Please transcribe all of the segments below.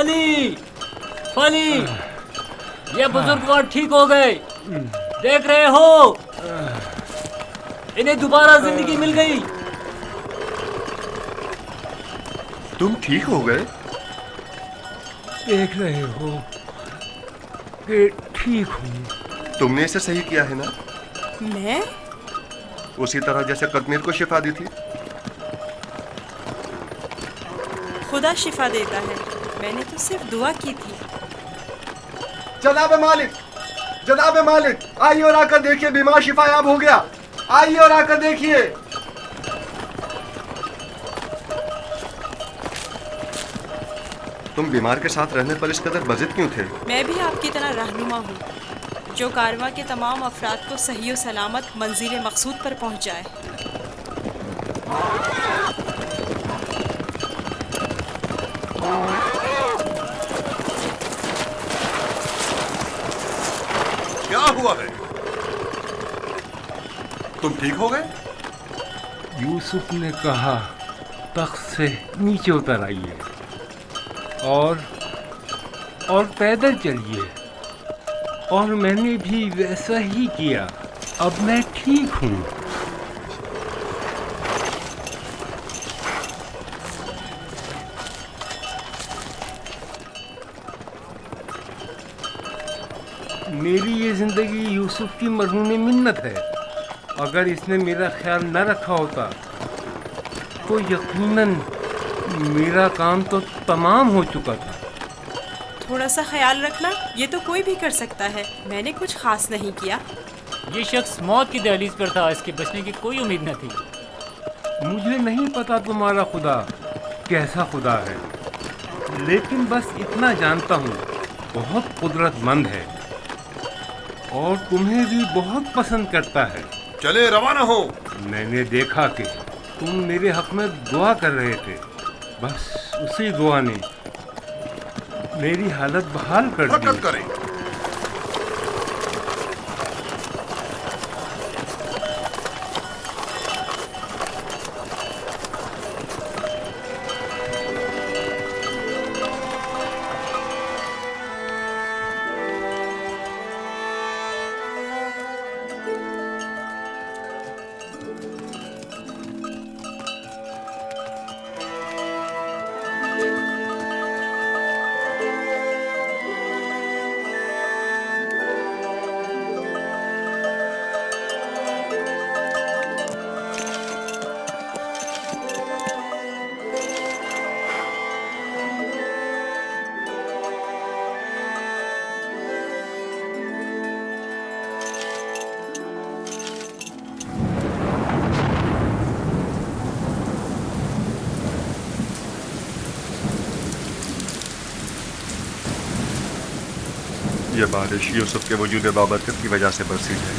فلی فلی یہ بزرگوار ٹھیک ہو گئے، دیکھ رہے ہو انہیں دوبارہ زندگی مل گئی۔ تم ٹھیک ہو گئے؟ دیکھ رہے ہو کہ ٹھیک ہوں۔ تم نے اسے صحیح کیا ہے نا؟ میں؟ اسی طرح جیسے قطمیر کو شفا دی تھی۔ خدا شفا دیتا ہے، میں نے تو صرف دعا کی تھی۔ جناب مالک، جناب مالک، آئیے اور آ کر دیکھیے بیمار شفا یاب ہو گیا، آئیے اور آ کر دیکھیے۔ تم بیمار کے ساتھ رہنے پر اس قدر بضد کیوں تھے؟ میں بھی آپ کی طرح رہنما ہوں جو کارواں کے تمام افراد کو صحیح و سلامت منزل مقصود پر پہنچائے۔ کیا ہوا ہے؟ تم ٹھیک ہو گئے؟ یوسف نے کہا تخت سے نیچے اتر آئیے اور پیدل چلیے، اور میں نے بھی ویسا ہی کیا۔ اب میں ٹھیک ہوں۔ میری یہ زندگی یوسف کی مرہون منت ہے۔ اگر اس نے میرا خیال نہ رکھا ہوتا تو یقیناً میرا کام تو تمام ہو چکا تھا۔ تھوڑا سا خیال رکھنا یہ تو کوئی بھی کر سکتا ہے، میں نے کچھ خاص نہیں کیا۔ یہ شخص موت کی دہلیز پر تھا، اس کے بچنے کی کوئی امید نہ تھی۔ مجھے نہیں پتا تمہارا خدا کیسا خدا ہے، لیکن بس اتنا جانتا ہوں بہت قدرت مند ہے اور تمہیں بھی بہت پسند کرتا ہے۔ چلے روانہ ہو۔ میں نے دیکھا کہ تم میرے حق میں دعا کر رہے تھے، بس اسی دعا نے میری حالت بحال کر دی۔ حرکت کریں۔ یہ بارش یوسف کے وجود بابرکت کی وجہ سے برسی ہے۔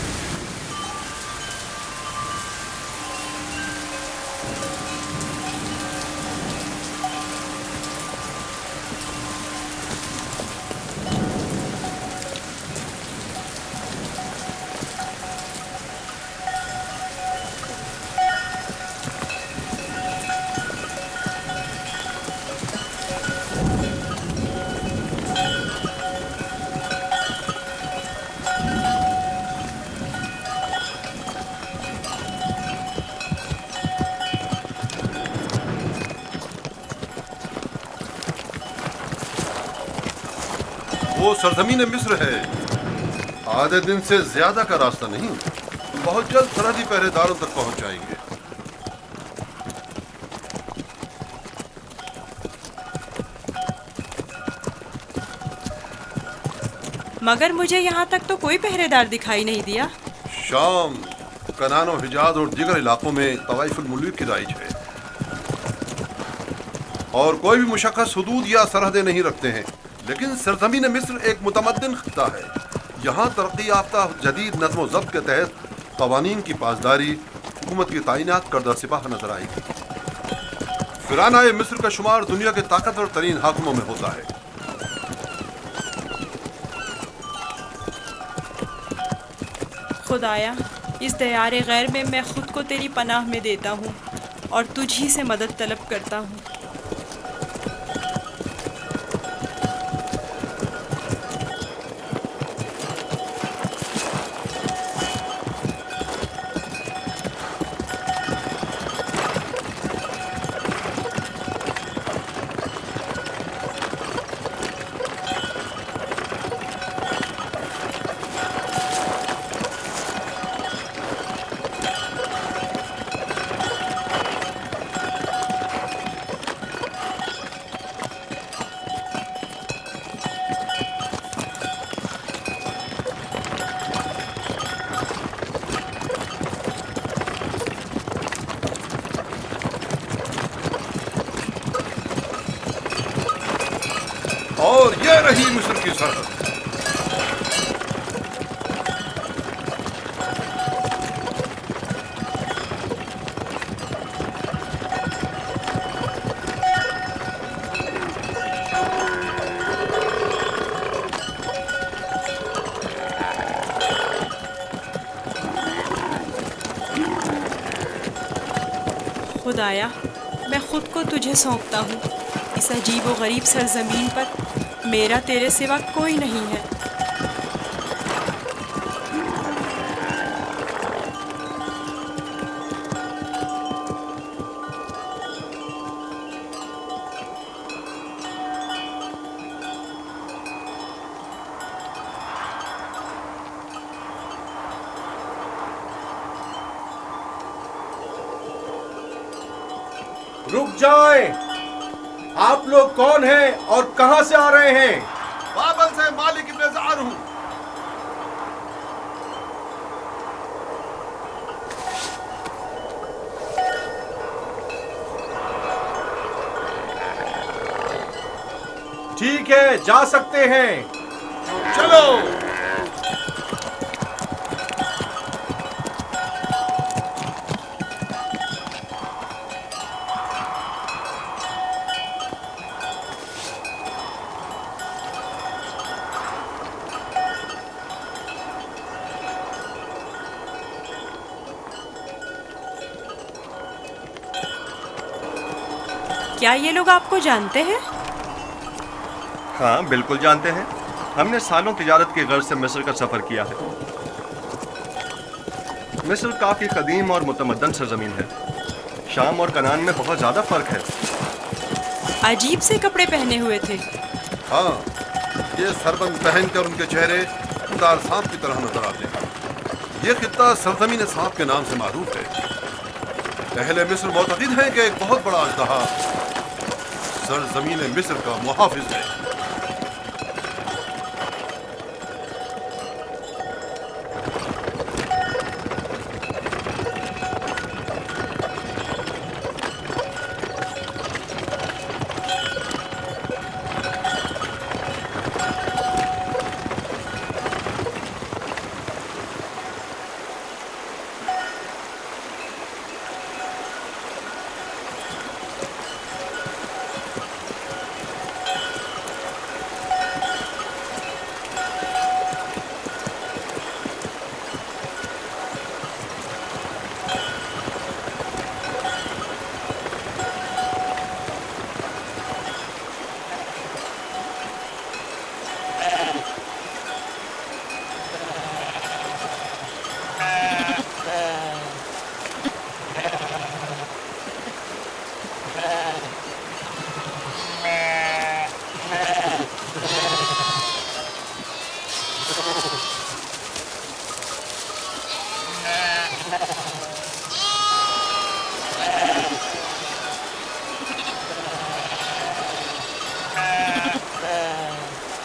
وہ سرزمین مصر ہے، آدھے دن سے زیادہ کا راستہ نہیں، بہت جلد سرحدی پہرے داروں تک پہنچ جائیں گے۔ مگر مجھے یہاں تک تو کوئی پہرے دار دکھائی نہیں دیا۔ شام، کنعان و حجاز اور دیگر علاقوں میں طوائف الملوک کی رائج ہے، اور کوئی بھی مشخص حدود یا سرحدیں نہیں رکھتے ہیں، لیکن سرزمین مصر ایک متمدن خطہ ہے۔ یہاں ترقی یافتہ جدید نظم و ضبط کے تحت قوانین کی پاسداری، حکومت کی تعینات کردہ سپاہ نظر آئے گی۔ فرعونۂ مصر کا شمار دنیا کے طاقتور ترین حاکموں میں ہوتا ہے۔ خدایا، اس دیار غیر میں میں خود کو تیری پناہ میں دیتا ہوں اور تجھ ہی سے مدد طلب کرتا ہوں۔ یہ رہی مصر کی سرحد. خدایا میں خود کو تجھے سونپتا ہوں. اس عجیب و غریب سرزمین پر میرا تیرے سوا کوئی نہیں ہے. رک جائیں. آپ لوگ کون ہیں اور کہاں سے آ رہے ہیں؟ بابل سے مالک ابن زعر ہوں. ٹھیک ہے، جا سکتے ہیں. چلو. کیا یہ لوگ آپ کو جانتے ہیں؟ ہاں بالکل جانتے ہیں. ہم نے سالوں تجارت کی غرض سے مصر کا سفر کیا ہے. مصر کافی قدیم اور متمدن سرزمین ہے. شام اور کنعان میں بہت زیادہ فرق ہے. عجیب سے کپڑے پہنے ہوئے تھے. ہاں، یہ سربند پہن کر ان کے چہرے دار سانپ کی طرح نظر آتے ہیں. یہ خطہ سرزمین سانپ کے نام سے معروف ہے. اہل مصر معتقد ہیں کہ ایک بہت بڑا اژدہا سرزمین مصر کا محافظ ہے.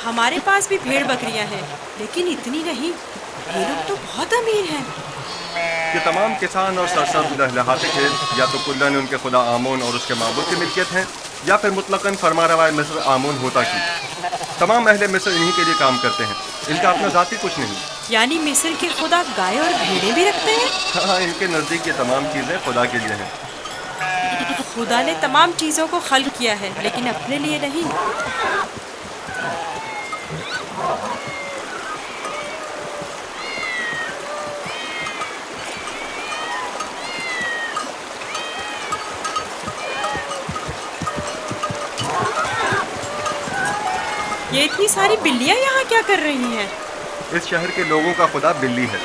ہمارے پاس بھی بھیڑ بکریاں ہیں، لیکن اتنی نہیں. یہ لوگ تو بہت امیر ہیں. یہ تمام کسان اور سرسبز لہلہاتے کھیت یا تو کلن ان کے خدا آمون اور اس کے معبود کی ملکیت ہیں، یا پھر مطلقاً فرما روا مصر آمون ہوتا کی. تمام اہل مصر انہی کے لیے کام کرتے ہیں. ان کا اپنا ذاتی کچھ نہیں. یعنی مصر کے خدا گائے اور بھیڑیں بھی رکھتے ہیں؟ ہاں، ان کے نزدیک یہ تمام چیزیں خدا کے لیے ہیں. خدا نے تمام چیزوں کو خلق کیا ہے، لیکن اپنے لیے نہیں. یہ اتنی ساری بلیاں یہاں کیا کر رہی ہیں؟ اس شہر کے لوگوں کا خدا بلی ہے.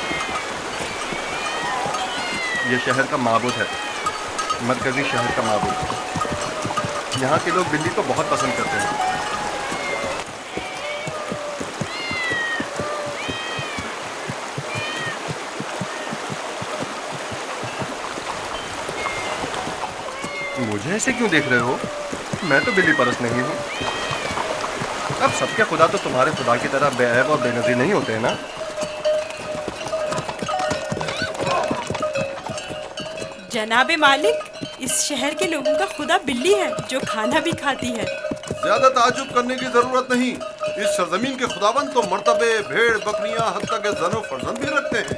یہ شہر کا معبود ہے، مرکزی شہر کا معبود. یہاں کے لوگ بلی کو بہت پسند کرتے ہیں. مجھے ایسے کیوں دیکھ رہے ہو؟ میں تو بلی پرست نہیں ہوں. اب سب کے خدا تو تمہارے خدا کی طرح بے عیب اور بے نظیر نہیں ہوتے ہیں نا. جناب مالک، اس شہر کے لوگوں کا خدا بلی ہے جو کھانا بھی کھاتی ہے. زیادہ تعجب کرنے کی ضرورت نہیں. इस सरजमीन के खुदाबंद तो मर्तबे भेड़ बकरियां हत्ता के जनो फर्जंद भी रखते हैं।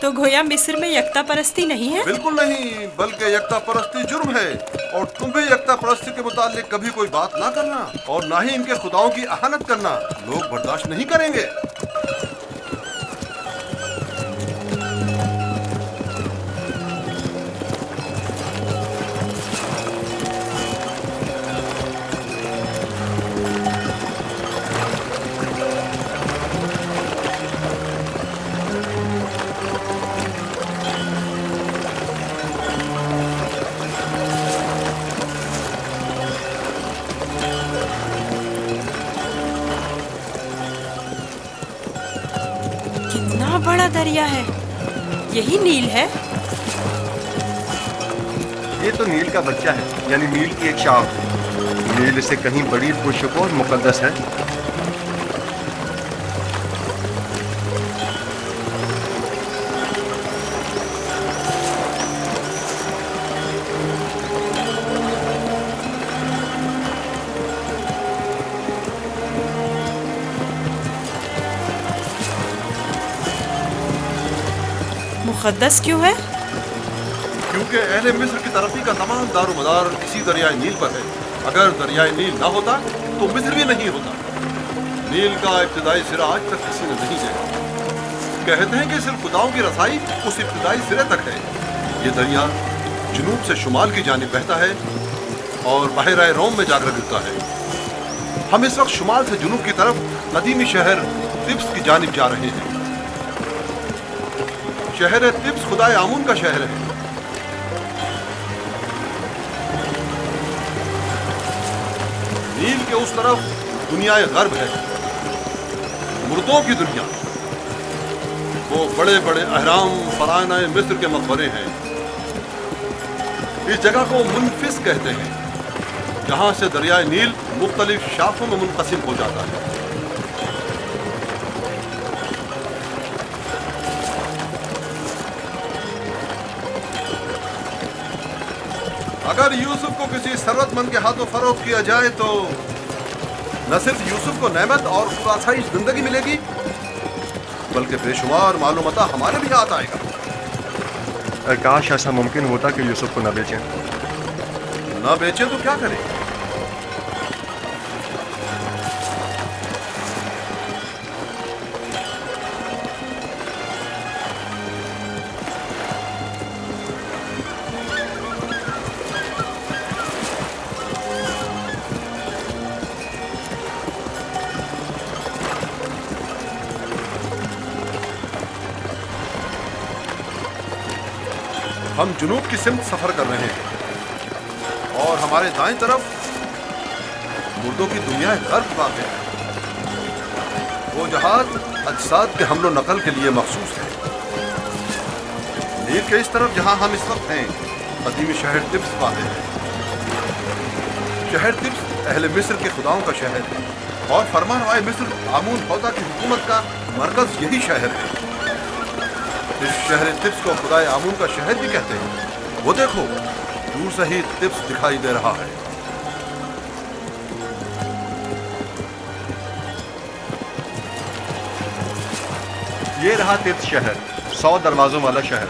तो गोया मिस्र में यकता परस्ती नहीं है? बिल्कुल नहीं, बल्कि यकता परस्ती जुर्म है। और तुम भी यकता परस्ती के मुतालिक कभी कोई बात ना करना और ना ही इनके खुदाओं की अहानत करना। लोग बर्दाश्त नहीं करेंगे। कितना बड़ा दरिया है, यही नील है? ये तो नील का बच्चा है, यानी नील की एक शाख। नील इससे कहीं बड़ी पुरशुक और मुकद्दस है। मुकद्दस क्यों है? क्योंकि अहले मिस्र की तरक्की का तमाम दारोमदार इसी दरियाए नील पर है। अगर दरियाए नील ना होता तो मिस्र भी नहीं होता। नील का इब्तिदाई सिरा आज तक किसी ने नहीं देखा। कहते हैं कि सिर्फ खुदाओं की रसाई उस इब्तिदाई सिरे तक है। ये दरिया जुनूब से शुमाल की जानिब बहता है और बहरा रोम में जाकर गिरता है। हम इस वक्त शुमाल से जुनूब की तरफ कदीमी शहर तिब्स की जानिब जा रहे हैं। शहर तिब्स खुदाए आमून का शहर है। नील के उस तरफ दुनियाए गर्ब है, मुर्दों की दुनिया। वो बड़े बड़े अहराम फराना मिस्र के मकबरे हैं। इस जगह को मुनफिस कहते हैं, जहां से दरियाए नील मुख्तलिफ शाखों में मुनक़सिम हो जाता है। अगर यूसुफ को किसी सरवतमंद के हाथों फरोख्त किया जाए तो न सिर्फ यूसुफ को नेमत और खुदासाइश जिंदगी मिलेगी, बल्कि बेशुमार मालूमता हमारे भी हाथ आएगा। काश ऐसा मुमकिन होता कि यूसुफ को न बेचें। न बेचे तो क्या करें? हम जुनूब की सिमत सफर कर रहे हैं और हमारे दाएं तरफ मुर्दों की दुनिया गर्भ वाक़ है। वो जहाज अजसाद के हमलो नकल के लिए मखसूस है। नील के इस तरफ जहां हम इस वक्त हैं, कदीमी शहर तिब्स वाक़ है। शहर तिब्स अहले मिस्र के खुदाओं का शहर है और फरमानवाए मिस्र आमून हौदा की हुकूमत का मरकज यही शहर है। इस शहर तिब्स को खुदाए आमून का शहर भी कहते हैं। वो देखो, दूर से ही तिब्स दिखाई दे रहा है। ये रहा तिब्स शहर, 100 दरवाजों वाला शहर।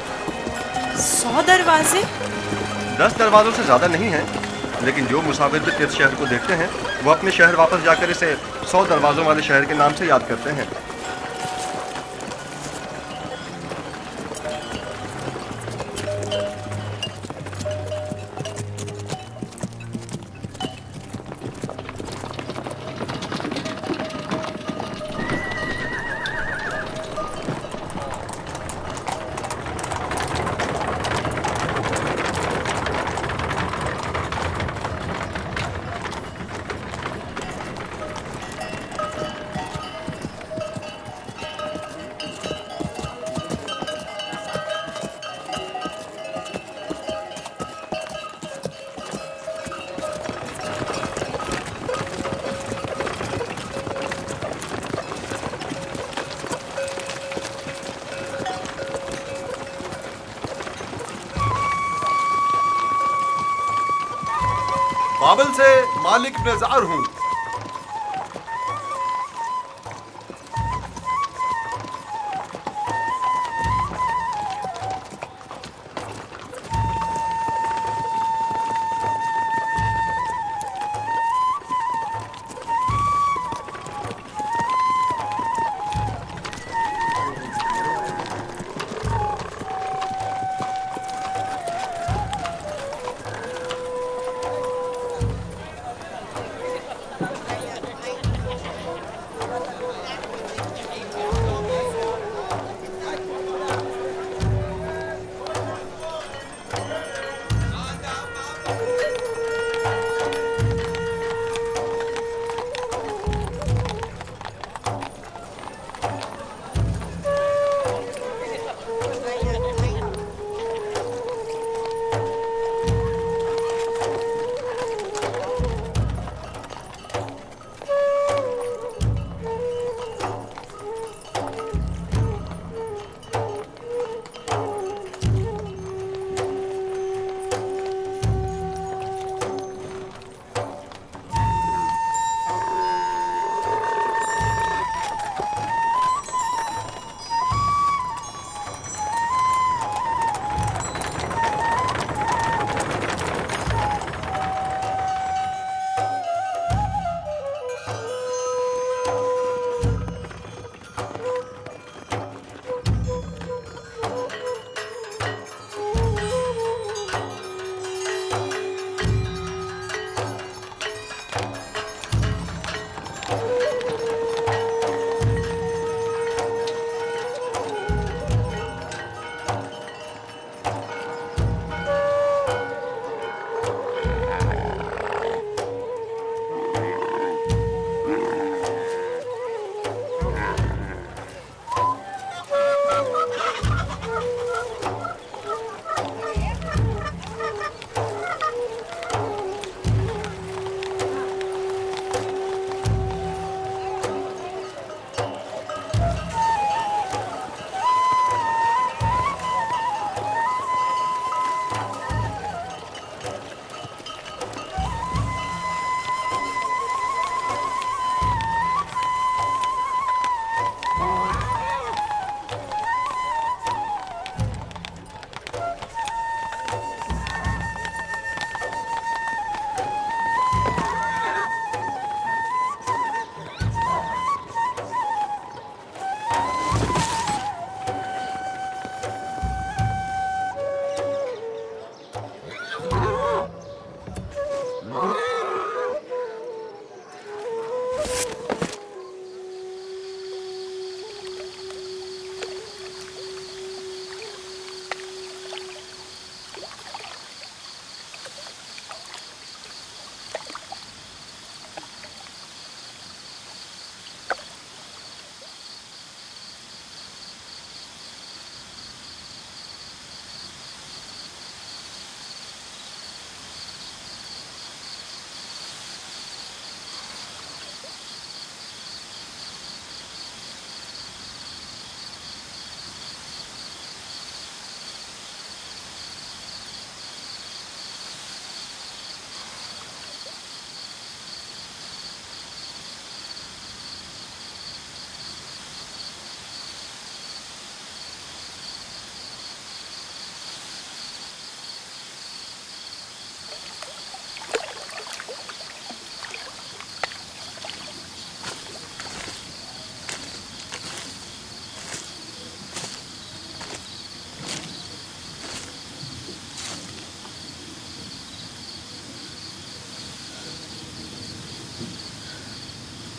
100 दरवाजे? 10 दरवाजों से ज्यादा नहीं है, लेकिन जो मुसाफिर भी तिब्स शहर को देखते हैं वो अपने शहर वापस जाकर इसे 100 दरवाजों वाले शहर के नाम से याद करते हैं। بابل سے مالک بن زعر ہوں.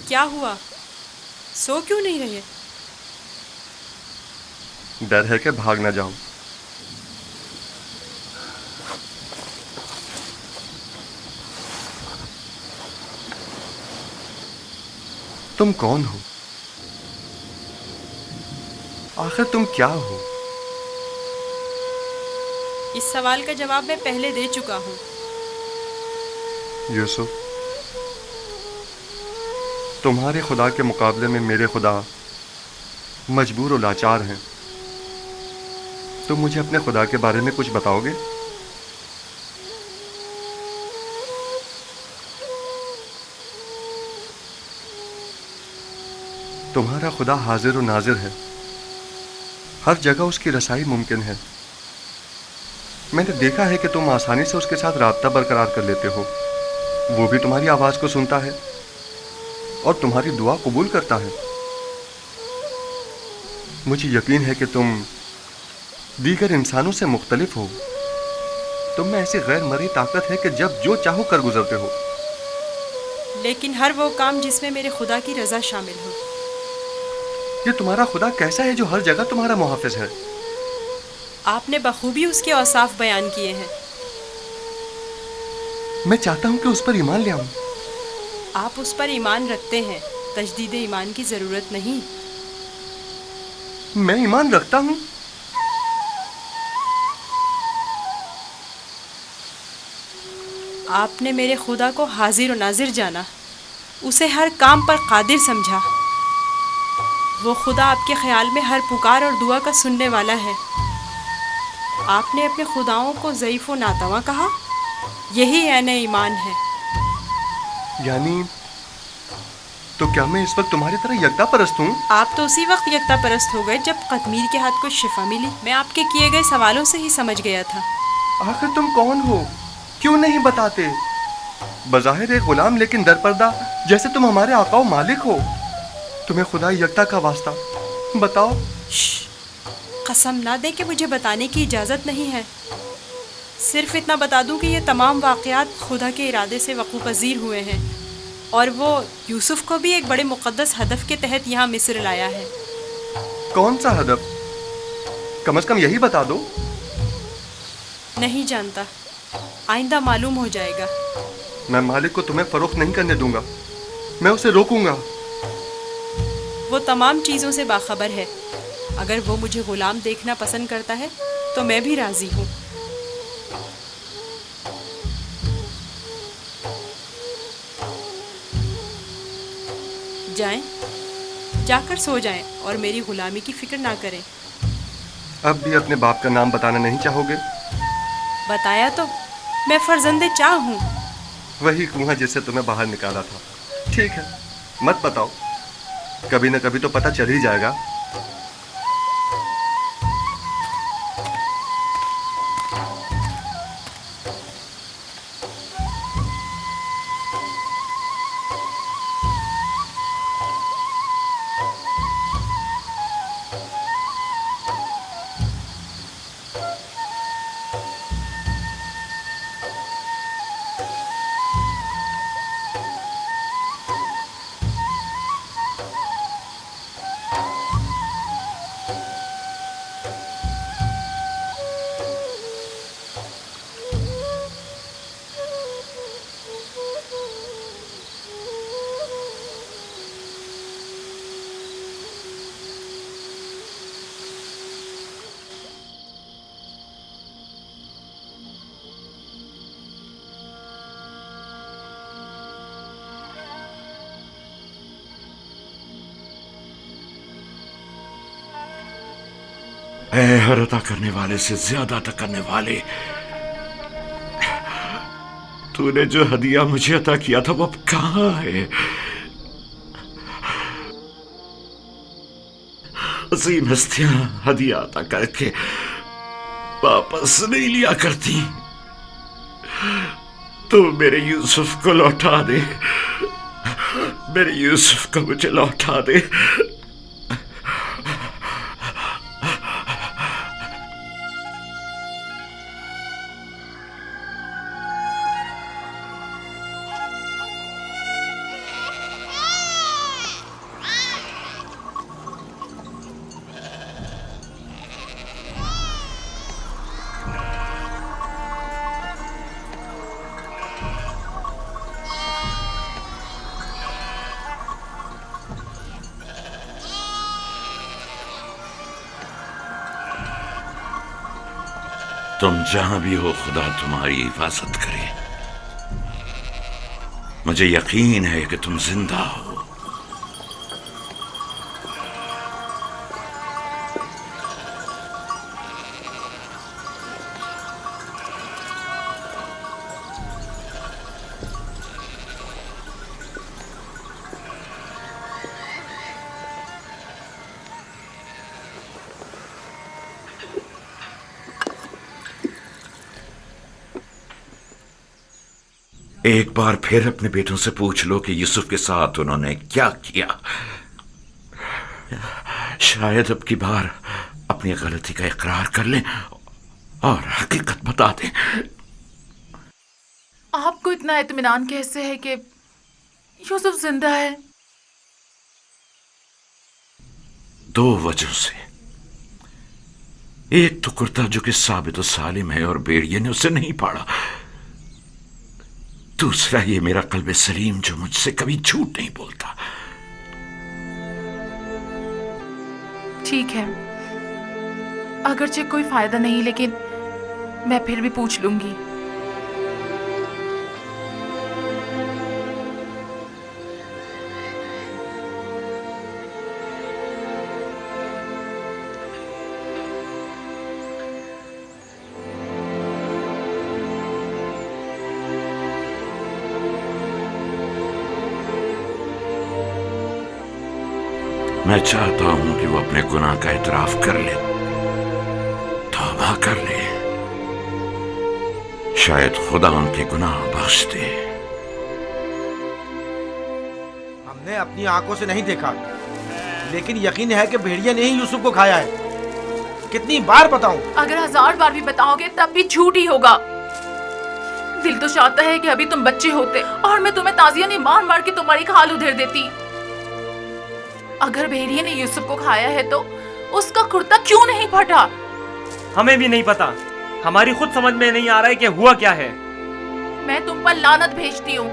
کیا ہوا؟ سو کیوں نہیں رہے؟ ڈر ہے کہ بھاگ نہ جاؤں. تم کون ہو؟ آخر تم کیا ہو؟ اس سوال کا جواب میں پہلے دے چکا ہوں. یوسف، تمہارے خدا کے مقابلے میں میرے خدا مجبور و لاچار ہیں. تم مجھے اپنے خدا کے بارے میں کچھ بتاؤ گے؟ तुम्हारा खुदा हाजिर और नाजिर है, हर जगह उसकी रसाई मुमकिन है। मैंने देखा है कि तुम आसानी से उसके साथ राब्ता बरकरार कर लेते हो। वो भी तुम्हारी आवाज़ को सुनता है और तुम्हारी दुआ कबूल करता है। मुझे यकीन है कि तुम दीगर इंसानों से मुख्तलिफ हो। तुम में ऐसी गैर मरी ताकत है कि जब जो चाहो कर गुजरते हो। लेकिन हर वो काम जिसमें मेरे खुदा की रज़ा शामिल हो। ये तुम्हारा खुदा कैसा है जो हर जगह तुम्हारा मुहाफिज है? आपने बखूबी उसके औसाफ बयान किए हैं। मैं चाहता हूं कि उस पर ईमान ले आऊं। आप उस पर ईमान रखते हैं, तजदीद ईमान की ज़रूरत नहीं। मैं ईमान रखता हूं। आपने मेरे खुदा को हाजिर और नाजिर जाना, उसे हर काम पर कादिर समझा। वो खुदा आपके ख्याल में हर पुकार और दुआ का सुनने वाला है। आपने अपने खुदाओं को ज़ईफ़ व नातवा कहा, यही ऐन ईमान है। यानी तो क्या मैं इस वक्त तुम्हारी तरह यकता परस्त हूँ? आप तो उसी वक्त यकता परस्त हो गए जब कतमीर के हाथ को शिफा मिली। मैं आपके किए गए सवालों से ही समझ गया था। आखिर तुम कौन हो? क्यों नहीं बताते? बज़ाहिर एक गुलाम लेकिन दरपर्दा, जैसे तुम हमारे आका व मालिक हो। तुम्हें खुदा यकता का वास्ता बताओ। कसम ना दे कि मुझे बताने की इजाज़त नहीं है। सिर्फ इतना बता दूं कि ये तमाम वाक़यात खुदा के इरादे से वक़ू पज़ीर हुए हैं और वो यूसुफ को भी एक बड़े मुक़द्दस हदफ के तहत यहाँ मिस्र लाया है। कौन सा हदफ? कम से कम यही बता दो। नहीं जानता, आइंदा मालूम हो जाएगा। मैं मालिक को तुम्हें फ़रोख्त नहीं करने दूंगा। मैं उसे रोकूंगा। वो तमाम चीज़ों से बाखबर है। अगर वो मुझे ग़ुलाम देखना पसंद करता है तो मैं भी राज़ी हूँ। जाएं, जाकर सो जाएं और मेरी ग़ुलामी की फ़िक्र ना करें। अब भी अपने बाप का नाम बताना नहीं चाहोगे? बताया तो, मैं फ़र्जंदे चाह हूँ। वही कुआं जिससे तुम्हें बाहर निकाला था। ठीक है, मत बताओ, कभी न कभी तो पता चल ही जाएगा। ऐ हर अता करने वाले से ज्यादा अता करने वाले, तूने जो हदिया मुझे अता किया था वो अब कहाँ है? अजीम हस्तियां हदिया अता करके वापस नहीं लिया करती। तू मेरे यूसुफ को लौटा दे, मेरे यूसुफ को मुझे लौटा दे। तुम जहां भी हो, खुदा तुम्हारी हिफाजत करे। मुझे यकीन है कि तुम जिंदा हो। एक बार फिर अपने बेटों से पूछ लो कि यूसुफ के साथ उन्होंने क्या किया। शायद अब की बार अपनी गलती का इकरार कर लें और हकीकत बता दें। आपको इतना इत्मीनान कैसे है कि यूसुफ जिंदा है? 2 वजहों से। एक तो कुर्ता जो कि साबित और सालिम है और भेड़िए ने उसे नहीं पाड़ा। दूसरा ये मेरा कल्बे सलीम जो मुझसे कभी झूठ नहीं बोलता। ठीक है, अगरचे कोई फायदा नहीं, लेकिन मैं फिर भी पूछ लूंगी। मैं चाहता हूं कि वो अपने गुनाह का इतराफ कर ले, तौबा कर ले। शायद खुदा उनके गुनाह बख्श दे। हमने अपनी आंखों से नहीं देखा, लेकिन यकीन है कि भेड़िया ने ही यूसुफ को खाया है। कितनी बार बताऊं? अगर 1000 बार भी बताओगे तब भी झूठ ही होगा। दिल तो चाहता है कि अभी तुम बच्चे होते और मैं तुम्हें ताजिया ने मार मार के तुम्हारी खाल उधेड़ देती। अगर भेड़िए ने यूसुफ को खाया है तो उसका कुर्ता क्यों नहीं फटा? हमें भी नहीं पता। हमारी खुद समझ में नहीं आ रहा है कि हुआ क्या है। मैं तुम पर लानत भेजती हूँ।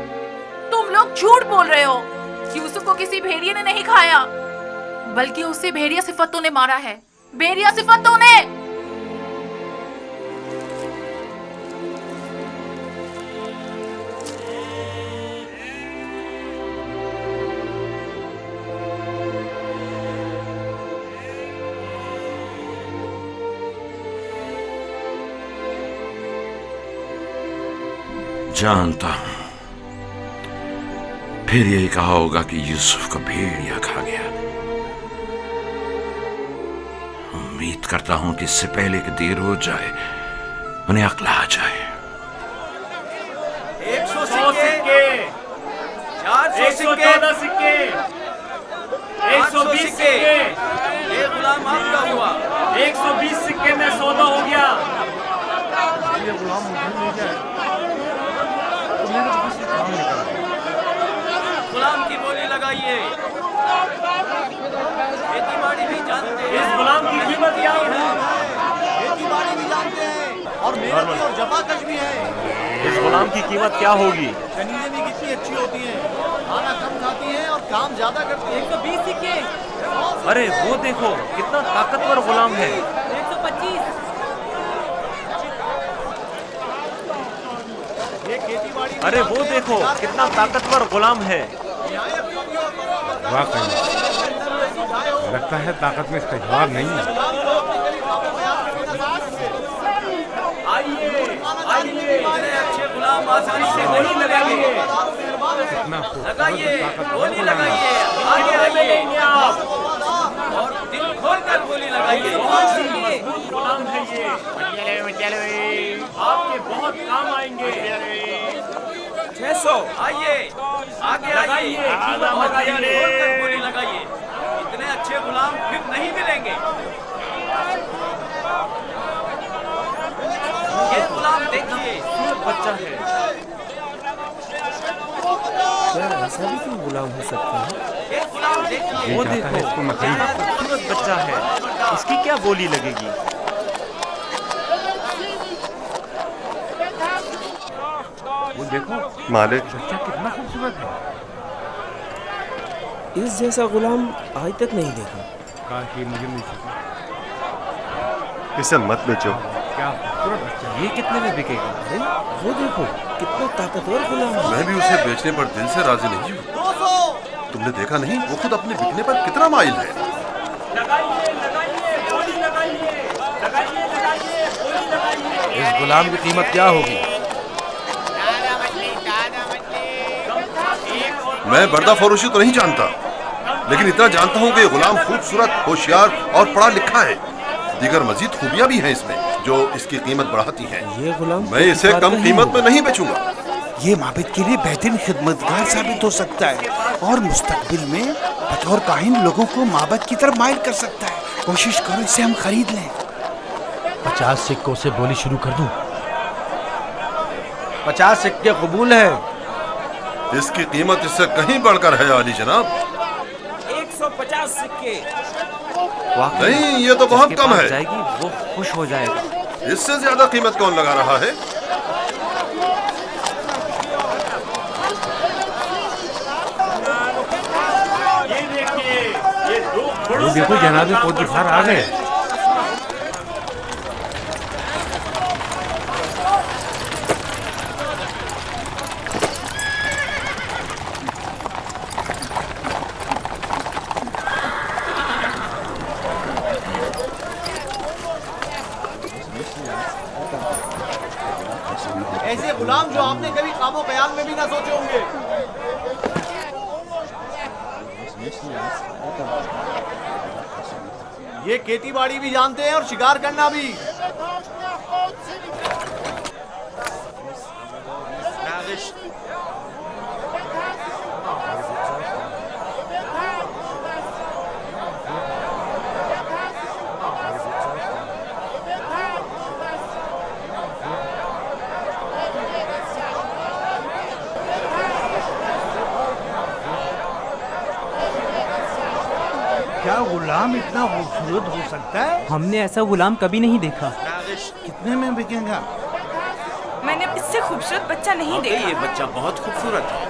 तुम लोग झूठ बोल रहे हो। यूसुफ को किसी भेड़िए ने नहीं खाया, बल्कि उसे भेड़िया सिफतों ने मारा है। भेड़िया सिफतों ने। जानता हूं फिर यही कहा होगा कि यूसुफ को भेड़िया खा गया। उम्मीद करता हूं कि इससे पहले कि देर हो जाए उन्हें अक्ल आ जाए। 100 सिक्के, 114 सिक्के, 120 सिक्के। ये गुलाम आपका हुआ। 120 सिक्के में सौदा हो गया। ये गुलाम मुझे मिल जाए तो मेरे पास से काम निकल जाए। गुलाम की बोली लगाइए। खेती बाड़ी भी जानते हैं। इस गुलाम की कीमत क्या है? खेती बाड़ी भी जानते हैं और मेहनती और जफाकश भी है। इस गुलाम की कीमत क्या होगी? कनीजें भी कितनी अच्छी होती हैं, खाना कम खाती हैं और काम ज्यादा करती हैं। 120 सिक्के। अरे वो देखो कितना ताकतवर गुलाम है। 125। ये खेती बाड़ी। अरे वो देखो कितना ताकतवर गुलाम है। वाकई लगता है ताकत में इसका जवाब नहीं है। आइए आइए, अच्छे गुलाम आसानी से गोली लगाइए, कितना लगाइए, गोली लगाइए, आगे आइए आप। और दिल खोल कर गोली लगाइए। बहुत ही मजबूत गुलाम है ये, आपके बहुत काम आएंगे। 600। आइए आगे लगाइए, आइए, कीमत लगाइए। खोल कर गोली लगाइए। इतने अच्छे गुलाम फिर नहीं मिलेंगे। ये गुलाम देखिए, बच्चा है। ऐसा भी क्यों गुलाम हो सकता है? ये गुलाम देखिए। वो चाहता है देखो इसको मैं कितना खरीद। खूबसूरत बच्चा है। इसकी क्या बोली लगेगी? वो देखो मालिक, बच्चा कितना खूबसूरत है। इस जैसा गुलाम आज तक नहीं देखा। काश ये मुझे मिल सके। इसे मत बेचो। क्या खूबसूरत बच्चा है। ये कितने में बिकेगा? अरे वो देखो कितना ताकतवर गुलाम है। मैं भी उसे बेचने पर दिल से राजी नहीं हूँ। 200। तुमने देखा नहीं वो खुद अपने बिकने पर कितना माइल है। लगाइए लगाइए, गोली लगाइए, लगाइए लगाइए, गोली लगाइए। इस गुलाम की कीमत क्या होगी? मैं बर्दा फरोशी तो नहीं जानता, लेकिन इतना जानता हूँ कि ये गुलाम खूबसूरत, होशियार और पढ़ा लिखा है। दीगर मजीद खूबियाँ भी हैं इसमें जो इसकी कीमत बढ़ाती हैं। ये गुलाम मैं इसे कम कीमत में नहीं बेचूंगा। یہ معبد کے لیے بہترین خدمتگار ثابت ہو سکتا ہے اور مستقبل میں بطور کاہن لوگوں کو معبد کی طرف مائل کر سکتا ہے. کوشش کرو اسے ہم خرید لیں. 50 سکوں سے بولی شروع کر دوں. 50 سکے قبول ہے. اس کی قیمت اس سے کہیں بڑھ کر ہے عالی جناب. 150 سکے. نہیں یہ تو بہت کم ہے. جائے گی وہ خوش ہو جائے گا. اس سے زیادہ قیمت کون لگا رہا ہے؟ وہ دیکھو جناب پوتیفار آ گئے. ایسے غلام جو آپ نے کبھی خواب و خیال میں بھی نہ سوچے ہوں گے. یہ کھیتی باڑی بھی جانتے ہیں اور شکار کرنا بھی. کیا غلام اتنا خوبصورت ہو سکتا ہے؟ ہم نے ایسا غلام کبھی نہیں دیکھا. کتنے میں بکے گا؟ میں نے اس سے خوبصورت بچہ نہیں دیکھا. یہ بچہ بہت خوبصورت ہے.